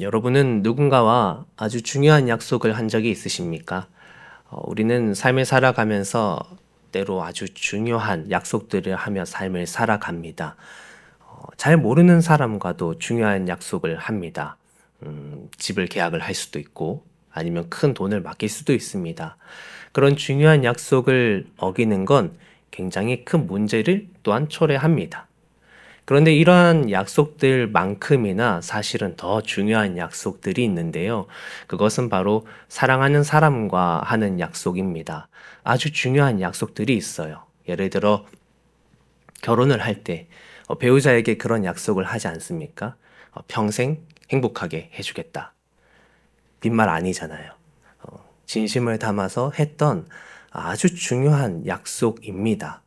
여러분은 누군가와 아주 중요한 약속을 한 적이 있으십니까? 우리는 삶을 살아가면서 때로 아주 중요한 약속들을 하며 삶을 살아갑니다. 잘 모르는 사람과도 중요한 약속을 합니다. 집을 계약을 할 수도 있고 아니면 큰 돈을 맡길 수도 있습니다. 그런 중요한 약속을 어기는 건 굉장히 큰 문제를 또한 초래합니다. 그런데 이러한 약속들만큼이나 사실은 더 중요한 약속들이 있는데요. 그것은 바로 사랑하는 사람과 하는 약속입니다. 아주 중요한 약속들이 있어요. 예를 들어 결혼을 할 때 배우자에게 그런 약속을 하지 않습니까? 평생 행복하게 해주겠다. 빈말 아니잖아요. 진심을 담아서 했던 아주 중요한 약속입니다.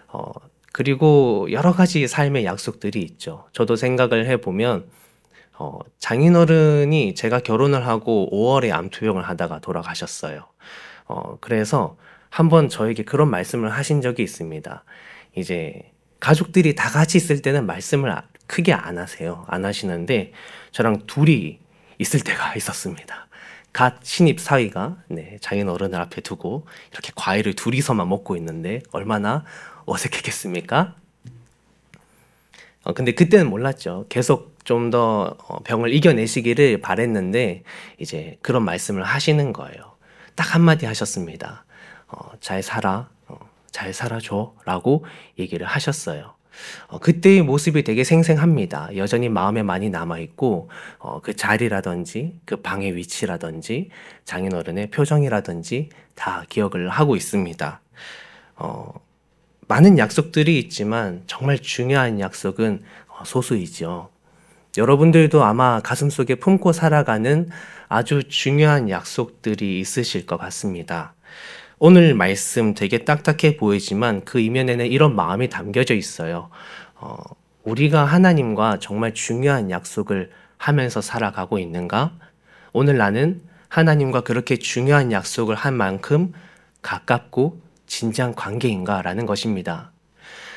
어, 그리고 여러 가지 삶의 약속들이 있죠. 저도 생각을 해보면, 장인어른이 제가 결혼을 하고 5월에 암투병을 하다가 돌아가셨어요. 그래서 한번 저에게 그런 말씀을 하신 적이 있습니다. 이제 가족들이 다 같이 있을 때는 말씀을 크게 안 하세요. 안 하시는데 저랑 둘이 있을 때가 있었습니다. 갓 신입 사위가 장인어른을 앞에 두고 이렇게 과일을 둘이서만 먹고 있는데 얼마나 어색했겠습니까? 근데 그때는 몰랐죠. 계속 좀 더 병을 이겨내시기를 바랬는데 이제 그런 말씀을 하시는 거예요. 딱 한마디 하셨습니다. 잘 살아, 잘 살아줘 라고 얘기를 하셨어요. 그때의 모습이 되게 생생합니다. 여전히 마음에 많이 남아있고, 그 자리라든지, 그 방의 위치라든지, 장인어른의 표정이라든지 다 기억을 하고 있습니다. 어, 많은 약속들이 있지만 정말 중요한 약속은 소수이죠. 여러분들도 아마 가슴속에 품고 살아가는 아주 중요한 약속들이 있으실 것 같습니다. 오늘 말씀 되게 딱딱해 보이지만 그 이면에는 이런 마음이 담겨져 있어요. 어, 우리가 하나님과 정말 중요한 약속을 하면서 살아가고 있는가? 오늘 나는 하나님과 그렇게 중요한 약속을 한 만큼 가깝고 진지한 관계인가라는 것입니다.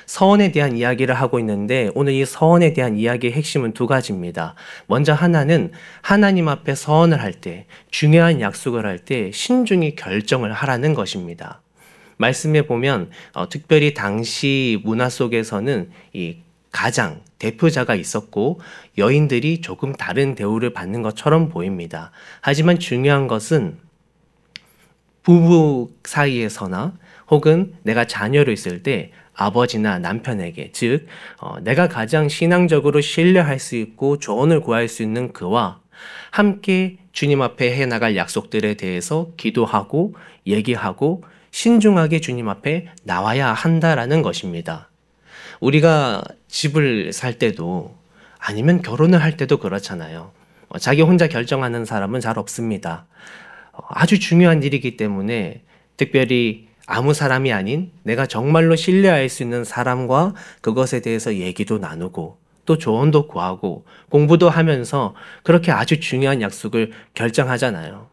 서원에 대한 이야기를 하고 있는데 오늘 이 서원에 대한 이야기의 핵심은 두 가지입니다. 먼저 하나는 하나님 앞에 서원을 할 때, 중요한 약속을 할 때 신중히 결정을 하라는 것입니다. 말씀에 보면 특별히 당시 문화 속에서는 이 가장 대표자가 있었고 여인들이 조금 다른 대우를 받는 것처럼 보입니다. 하지만 중요한 것은 부부 사이에서나 혹은 내가 자녀로 있을 때 아버지나 남편에게, 즉 내가 가장 신앙적으로 신뢰할 수 있고 조언을 구할 수 있는 그와 함께 주님 앞에 해나갈 약속들에 대해서 기도하고 얘기하고 신중하게 주님 앞에 나와야 한다라는 것입니다. 우리가 집을 살 때도 아니면 결혼을 할 때도 그렇잖아요. 자기 혼자 결정하는 사람은 잘 없습니다. 아주 중요한 일이기 때문에 특별히 아무 사람이 아닌 내가 정말로 신뢰할 수 있는 사람과 그것에 대해서 얘기도 나누고 또 조언도 구하고 공부도 하면서 그렇게 아주 중요한 약속을 결정하잖아요.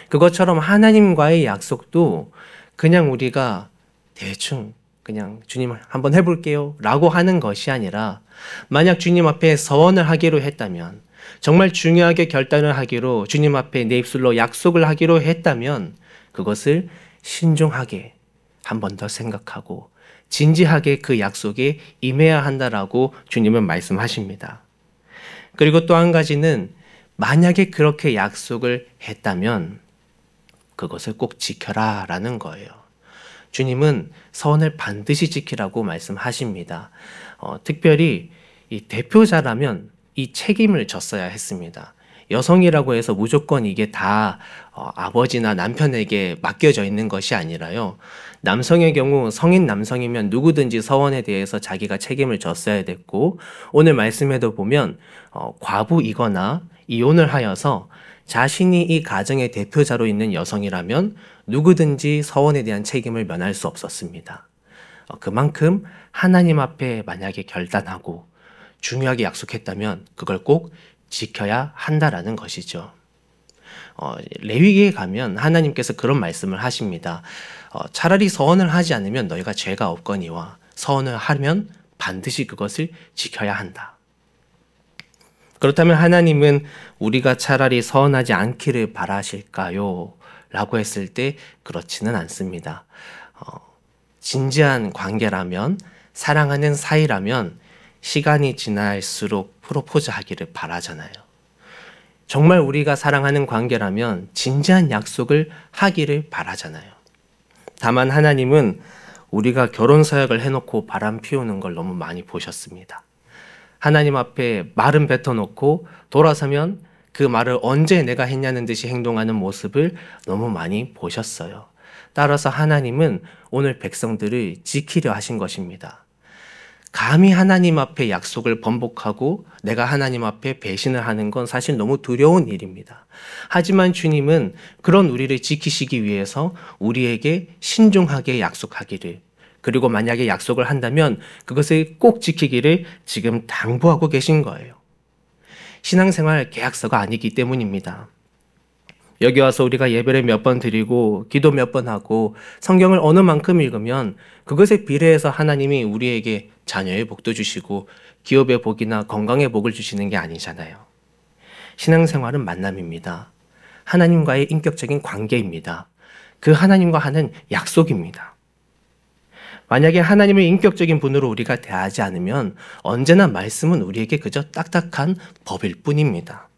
그것처럼 하나님과의 약속도 그냥 우리가 대충 그냥 주님 한번 해볼게요 라고 하는 것이 아니라 만약 주님 앞에 서원을 하기로 했다면 정말 중요하게 결단을 하기로 주님 앞에 내 입술로 약속을 하기로 했다면 그것을 신중하게 한 번 더 생각하고 진지하게 그 약속에 임해야 한다라고 주님은 말씀하십니다. 그리고 또 한 가지는 만약에 그렇게 약속을 했다면 그것을 꼭 지켜라 라는 거예요. 주님은 서원을 반드시 지키라고 말씀하십니다. 특별히 이 대표자라면 이 책임을 졌어야 했습니다. 여성이라고 해서 무조건 이게 다 아버지나 남편에게 맡겨져 있는 것이 아니라요. 남성의 경우 성인 남성이면 누구든지 서원에 대해서 자기가 책임을 졌어야 됐고 오늘 말씀에도 보면 과부이거나 이혼을 하여서 자신이 이 가정의 대표자로 있는 여성이라면 누구든지 서원에 대한 책임을 면할 수 없었습니다. 그만큼 하나님 앞에 만약에 결단하고 중요하게 약속했다면 그걸 꼭 지켜야 한다라는 것이죠. 레위기에 가면 하나님께서 그런 말씀을 하십니다. 차라리 서원을 하지 않으면 너희가 죄가 없거니와 서원을 하면 반드시 그것을 지켜야 한다. 그렇다면 하나님은 우리가 차라리 서운하지 않기를 바라실까요? 라고 했을 때 그렇지는 않습니다. 진지한 관계라면, 사랑하는 사이라면 시간이 지날수록 프로포즈 하기를 바라잖아요. 정말 우리가 사랑하는 관계라면 진지한 약속을 하기를 바라잖아요. 다만 하나님은 우리가 결혼 서약을 해놓고 바람 피우는 걸 너무 많이 보셨습니다. 하나님 앞에 말은 뱉어놓고 돌아서면 그 말을 언제 내가 했냐는 듯이 행동하는 모습을 너무 많이 보셨어요. 따라서 하나님은 오늘 백성들을 지키려 하신 것입니다. 감히 하나님 앞에 약속을 번복하고 내가 하나님 앞에 배신을 하는 건 사실 너무 두려운 일입니다. 하지만 주님은 그런 우리를 지키시기 위해서 우리에게 신중하게 약속하기를, 그리고 만약에 약속을 한다면 그것을 꼭 지키기를 지금 당부하고 계신 거예요. 신앙생활 계약서가 아니기 때문입니다. 여기 와서 우리가 예배를 몇 번 드리고 기도 몇 번 하고 성경을 어느 만큼 읽으면 그것에 비례해서 하나님이 우리에게 자녀의 복도 주시고 기업의 복이나 건강의 복을 주시는 게 아니잖아요. 신앙생활은 만남입니다. 하나님과의 인격적인 관계입니다. 그 하나님과 하는 약속입니다. 만약에 하나님을 인격적인 분으로 우리가 대하지 않으면 언제나 말씀은 우리에게 그저 딱딱한 법일 뿐입니다.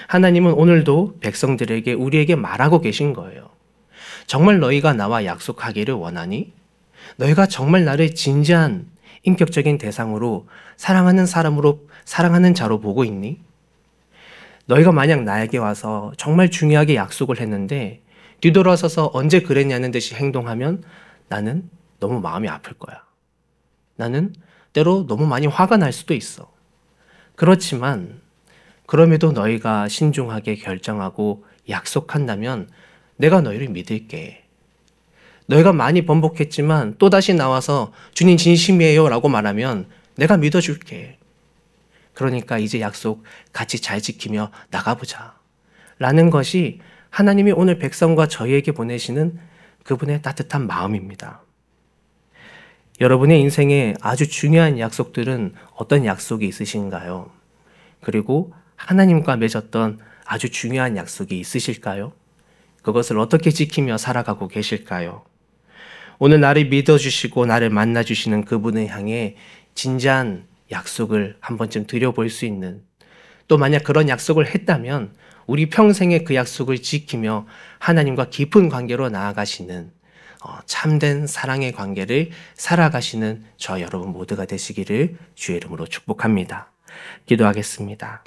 하나님은 오늘도 백성들에게 우리에게 말하고 계신 거예요. 정말 너희가 나와 약속하기를 원하니? 너희가 정말 나를 진지한 인격적인 대상으로 사랑하는 사람으로, 사랑하는 자로 보고 있니? 너희가 만약 나에게 와서 정말 중요하게 약속을 했는데 뒤돌아서서 언제 그랬냐는 듯이 행동하면 나는 너무 마음이 아플 거야. 나는 때로 너무 많이 화가 날 수도 있어. 그렇지만 그럼에도 너희가 신중하게 결정하고 약속한다면 내가 너희를 믿을게. 너희가 많이 번복했지만 또다시 나와서 주님 진심이에요 라고 말하면 내가 믿어줄게. 그러니까 이제 약속 같이 잘 지키며 나가보자 라는 것이 하나님이 오늘 백성과 저희에게 보내시는 그분의 따뜻한 마음입니다. 여러분의 인생에 아주 중요한 약속들은 어떤 약속이 있으신가요? 그리고 하나님과 맺었던 아주 중요한 약속이 있으실까요? 그것을 어떻게 지키며 살아가고 계실까요? 오늘 나를 믿어주시고 나를 만나주시는 그분을 향해 진지한 약속을 한 번쯤 드려볼 수 있는, 또 만약 그런 약속을 했다면 우리 평생에 그 약속을 지키며 하나님과 깊은 관계로 나아가시는 참된 사랑의 관계를 살아가시는 저 여러분 모두가 되시기를 주의 이름으로 축복합니다. 기도하겠습니다.